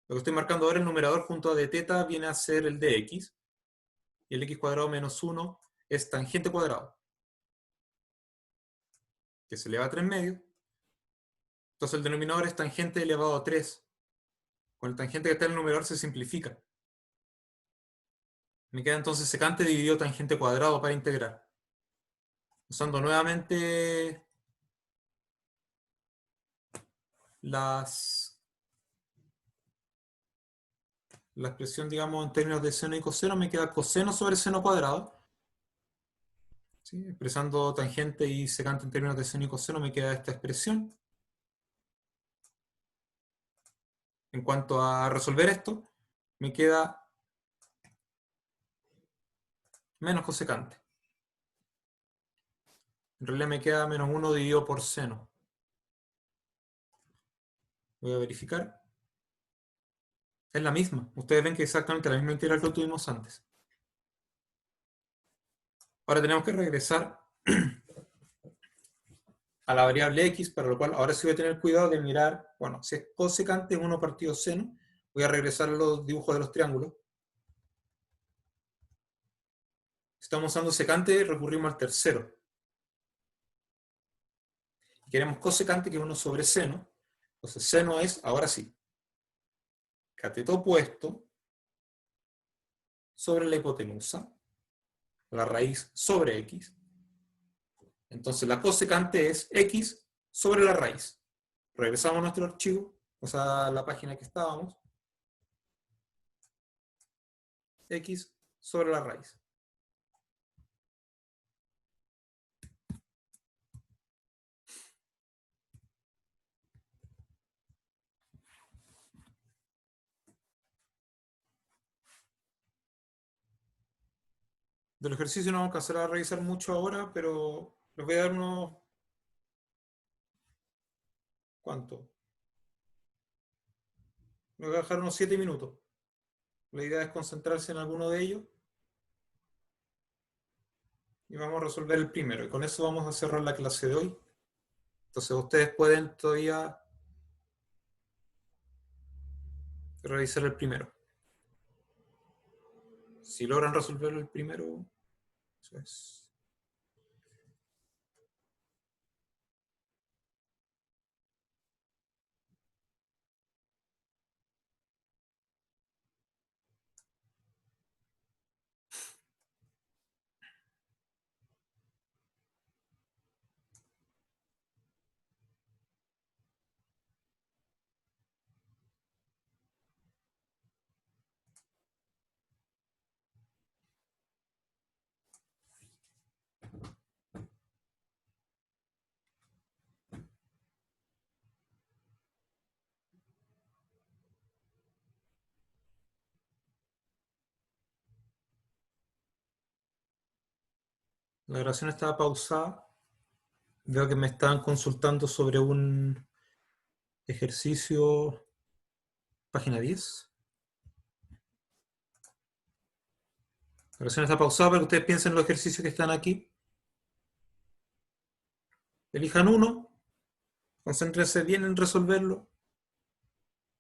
Lo que estoy marcando ahora, el numerador junto a de teta viene a ser el de x. Y el x cuadrado menos 1 es tangente cuadrado, que se eleva a 3 medios. Entonces el denominador es tangente elevado a 3. Con el tangente que está en el numerador se simplifica. Me queda entonces secante dividido tangente cuadrado para integrar. Usando nuevamente la expresión, digamos, en términos de seno y coseno, me queda coseno sobre seno cuadrado. ¿Sí? Expresando tangente y secante en términos de seno y coseno, me queda esta expresión. En cuanto a resolver esto, me queda menos cosecante. En realidad me queda menos 1 dividido por seno. Voy a verificar. Es la misma. Ustedes ven que es exactamente la misma integral que tuvimos antes. Ahora tenemos que regresar a la variable x, para lo cual ahora sí voy a tener cuidado de mirar, bueno, si es cosecante 1 partido seno, voy a regresar a los dibujos de los triángulos. Si estamos usando secante, recurrimos al tercero. Queremos cosecante, que es 1 sobre seno. Entonces seno es, ahora sí, cateto opuesto sobre la hipotenusa, la raíz sobre x. Entonces la cosecante es x sobre la raíz. Regresamos a nuestro archivo, o sea, a la página que estábamos. X sobre la raíz. Del ejercicio no vamos a alcanzar a revisar mucho ahora, pero les voy a dar unos... ¿Cuánto? Les voy a dejar unos 7 minutos. La idea es concentrarse en alguno de ellos. Y vamos a resolver el primero. Y con eso vamos a cerrar la clase de hoy. Entonces ustedes pueden todavía revisar el primero. Si logran resolver el primero, eso es. La grabación estaba pausada. Veo que me estaban consultando sobre un ejercicio, página 10. La grabación está pausada para que ustedes piensen en los ejercicios que están aquí. Elijan uno, concéntrense bien en resolverlo.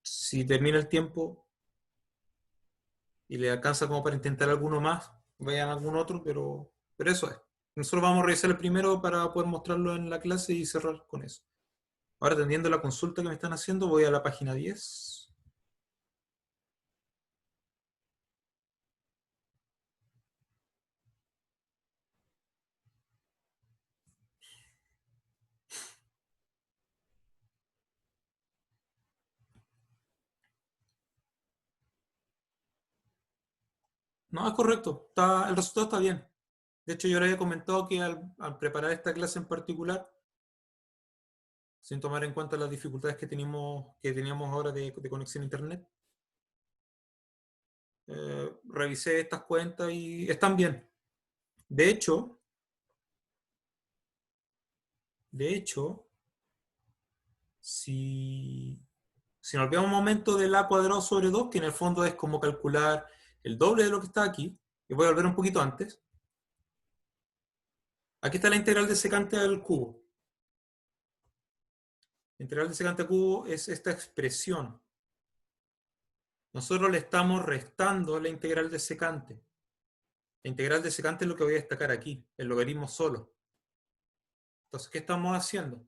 Si termina el tiempo y le alcanza como para intentar alguno más, vayan a algún otro, pero eso es. Nosotros vamos a revisar el primero para poder mostrarlo en la clase y cerrar con eso. Ahora, atendiendo la consulta que me están haciendo, voy a la página 10. No, es correcto. El resultado está bien. De hecho, yo le había comentado que al preparar esta clase en particular, sin tomar en cuenta las dificultades que teníamos ahora de conexión a internet, revisé estas cuentas y están bien. De hecho, si nos olvidamos un momento del a cuadrado sobre 2, que en el fondo es como calcular el doble de lo que está aquí, y voy a volver un poquito antes. Aquí está la integral de secante al cubo. La integral de secante al cubo es esta expresión. Nosotros le estamos restando la integral de secante. La integral de secante es lo que voy a destacar aquí, el logaritmo solo. Entonces, ¿qué estamos haciendo?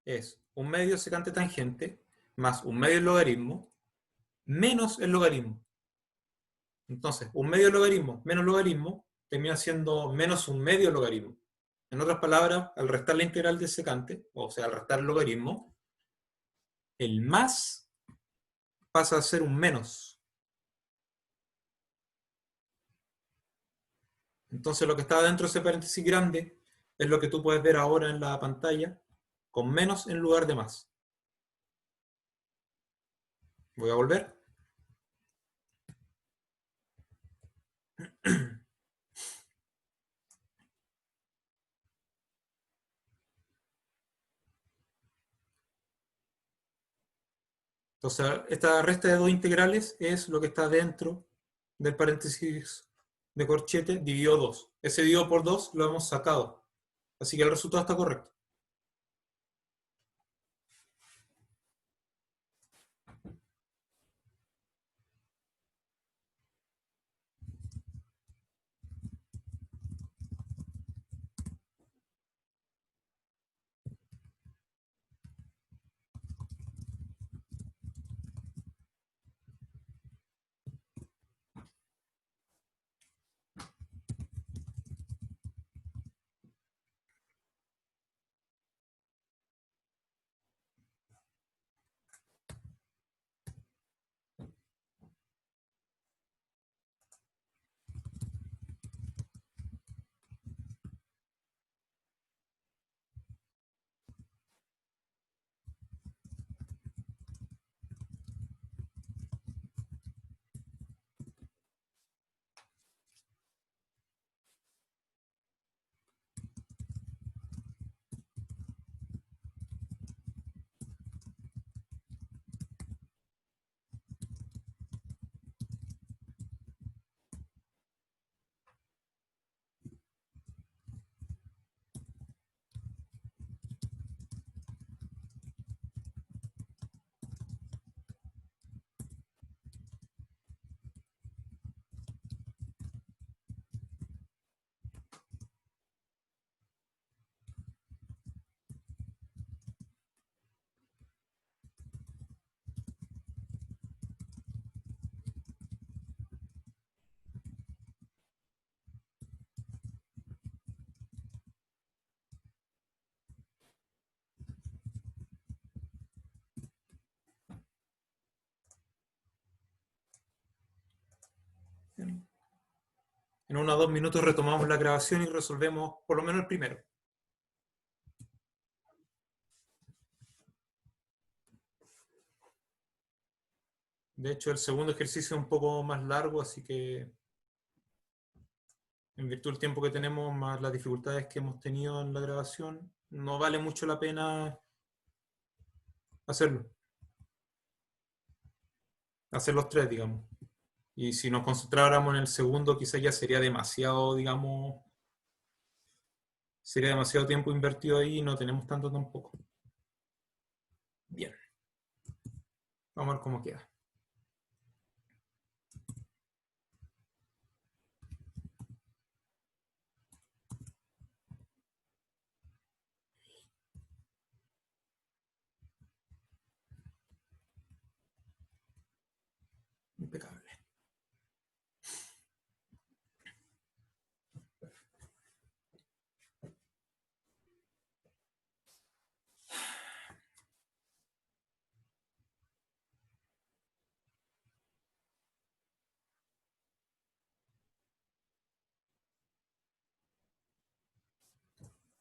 Es un medio secante tangente más un medio logaritmo menos el logaritmo. Entonces, un medio logaritmo menos logaritmo termina siendo menos un medio logaritmo. En otras palabras, al restar la integral de secante, o sea, al restar el logaritmo, el más pasa a ser un menos. Entonces, lo que está dentro de ese paréntesis grande es lo que tú puedes ver ahora en la pantalla, con menos en lugar de más. Voy a volver. Entonces, esta resta de dos integrales es lo que está dentro del paréntesis de corchete dividido 2. Ese dividido por 2 lo hemos sacado. Así que el resultado está correcto. En unos 2 minutos retomamos la grabación y resolvemos por lo menos el primero. De hecho, el segundo ejercicio es un poco más largo, así que en virtud del tiempo que tenemos, más las dificultades que hemos tenido en la grabación, no vale mucho la pena hacerlo. Hacer los tres, digamos. Y si nos concentráramos en el segundo, quizás ya sería demasiado, digamos, sería demasiado tiempo invertido ahí y no tenemos tanto tampoco. Bien. Vamos a ver cómo queda. Impecable.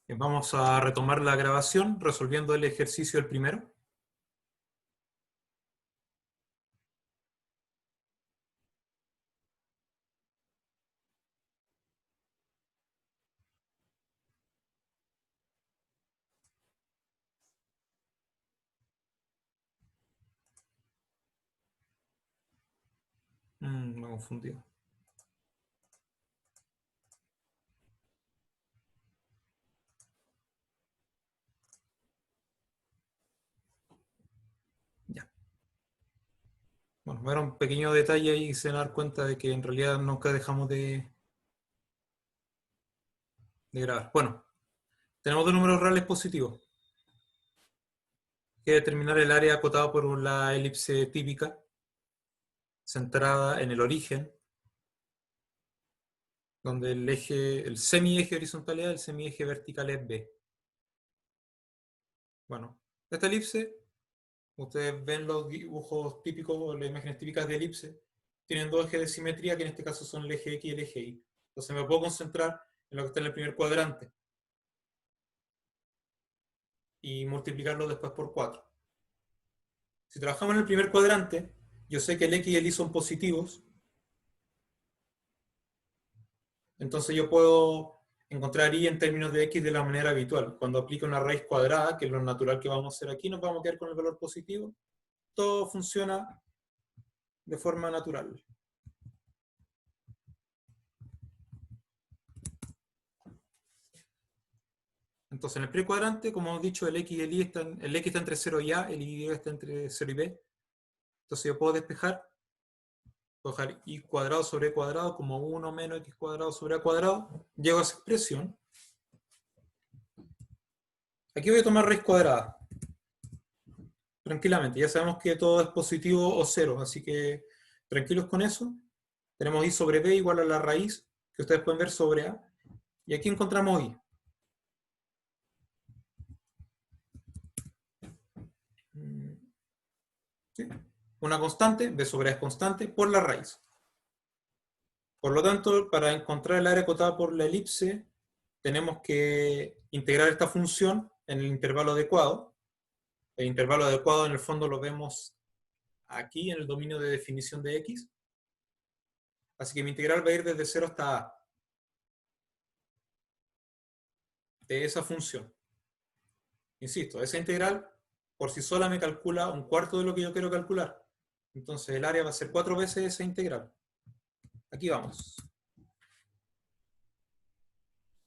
Vamos a retomar la grabación resolviendo el ejercicio del primero. Me he confundido. Ya. Bueno, era un pequeño detalle ahí y se dan cuenta de que en realidad nunca dejamos de grabar. Bueno, tenemos dos números reales positivos. Hay que determinar el área acotada por la elipse típica, centrada en el origen, donde el semieje horizontal es A, el semieje vertical es B. Bueno, esta elipse, ustedes ven los dibujos típicos o las imágenes típicas de elipse, tienen dos ejes de simetría que en este caso son el eje X y el eje Y. Entonces me puedo concentrar en lo que está en el primer cuadrante y multiplicarlo después por 4. Si trabajamos en el primer cuadrante, yo sé que el X y el Y son positivos, entonces yo puedo encontrar Y en términos de X de la manera habitual. Cuando aplico una raíz cuadrada, que es lo natural que vamos a hacer aquí, nos vamos a quedar con el valor positivo. Todo funciona de forma natural. Entonces, en el primer cuadrante, como hemos dicho, el X y el Y están, el X está entre 0 y A, el Y está entre 0 y B. Entonces yo puedo despejar, puedo dejar Y cuadrado sobre E cuadrado como 1 menos X cuadrado sobre A cuadrado. Llego a esa expresión. Aquí voy a tomar raíz cuadrada. Tranquilamente, ya sabemos que todo es positivo o cero, así que tranquilos con eso. Tenemos Y sobre B igual a la raíz, que ustedes pueden ver sobre A. Y aquí encontramos Y. ¿Sí? Una constante, B sobre A es constante, por la raíz. Por lo tanto, para encontrar el área acotada por la elipse, tenemos que integrar esta función en el intervalo adecuado. El intervalo adecuado en el fondo lo vemos aquí en el dominio de definición de X. Así que mi integral va a ir desde 0 hasta A de esa función. Insisto, esa integral por sí sola me calcula un cuarto de lo que yo quiero calcular. Entonces el área va a ser 4 veces esa integral. Aquí vamos.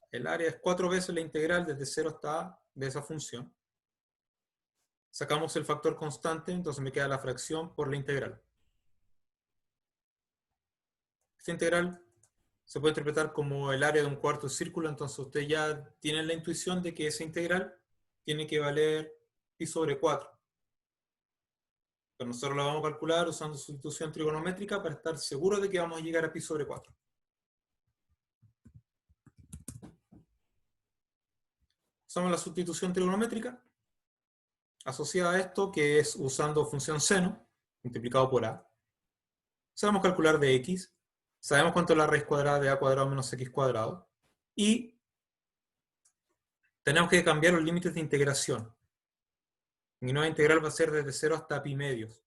El área es 4 veces la integral desde 0 hasta A de esa función. Sacamos el factor constante, entonces me queda la fracción por la integral. Esta integral se puede interpretar como el área de un cuarto de círculo, entonces ustedes ya tienen la intuición de que esa integral tiene que valer pi sobre 4. Pero nosotros la vamos a calcular usando sustitución trigonométrica para estar seguros de que vamos a llegar a pi sobre 4. Usamos la sustitución trigonométrica asociada a esto, que es usando función seno, multiplicado por a. Sabemos calcular de x, sabemos cuánto es la raíz cuadrada de a cuadrado menos x cuadrado, y tenemos que cambiar los límites de integración. Mi nueva integral va a ser desde 0 hasta pi medios.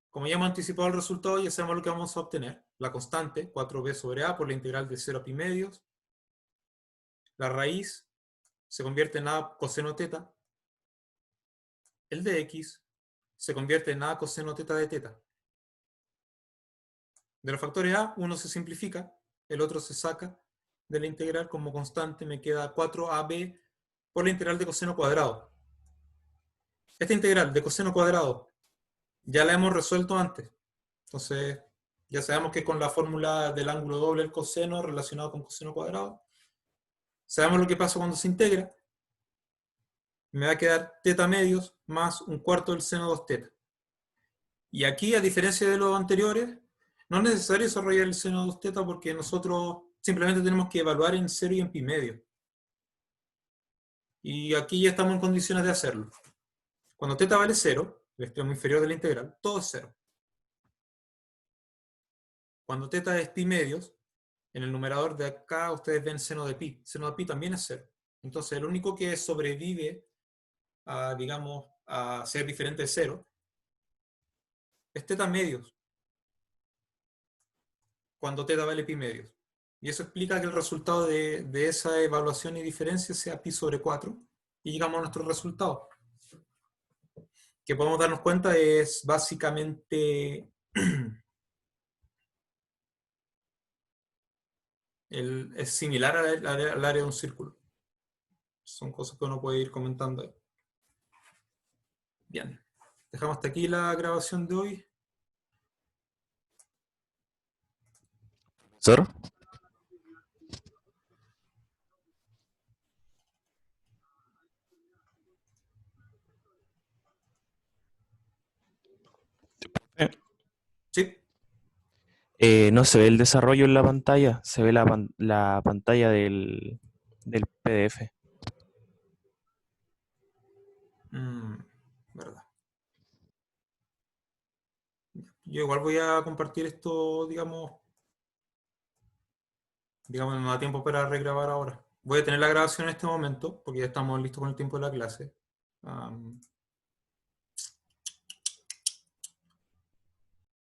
Como ya hemos anticipado el resultado, ya sabemos lo que vamos a obtener. La constante, 4b sobre a por la integral de 0 a pi medios. La raíz se convierte en a coseno teta. El de x se convierte en a coseno teta de teta. De los factores a, uno se simplifica, el otro se saca de la integral como constante, me queda 4ab por la integral de coseno cuadrado. Esta integral de coseno cuadrado ya la hemos resuelto antes. Entonces, ya sabemos que con la fórmula del ángulo doble el coseno relacionado con coseno cuadrado, sabemos lo que pasa cuando se integra. Me va a quedar teta medios más un cuarto del seno 2 teta. Y aquí, a diferencia de los anteriores, no es necesario desarrollar el seno 2 teta porque nosotros simplemente tenemos que evaluar en 0 y en pi medio. Y aquí ya estamos en condiciones de hacerlo. Cuando teta vale 0, el extremo inferior de la integral, todo es 0. Cuando teta es pi medios, en el numerador de acá ustedes ven seno de pi. Seno de pi también es 0. Entonces, el único que sobrevive a, digamos, a ser diferente de 0 es teta medios, cuando teta vale pi medios. Y eso explica que el resultado de esa evaluación y diferencia sea pi sobre 4. Y llegamos a nuestro resultado. Que podemos darnos cuenta es básicamente es similar al área de un círculo. Son cosas que uno puede ir comentando ahí. Bien. Dejamos hasta aquí la grabación de hoy. ¿Sir? Sí. No se ve el desarrollo en la pantalla, se ve la pantalla del PDF. Verdad. Yo igual voy a compartir esto, digamos, no me da tiempo para regrabar ahora. Voy a tener la grabación en este momento, porque ya estamos listos con el tiempo de la clase.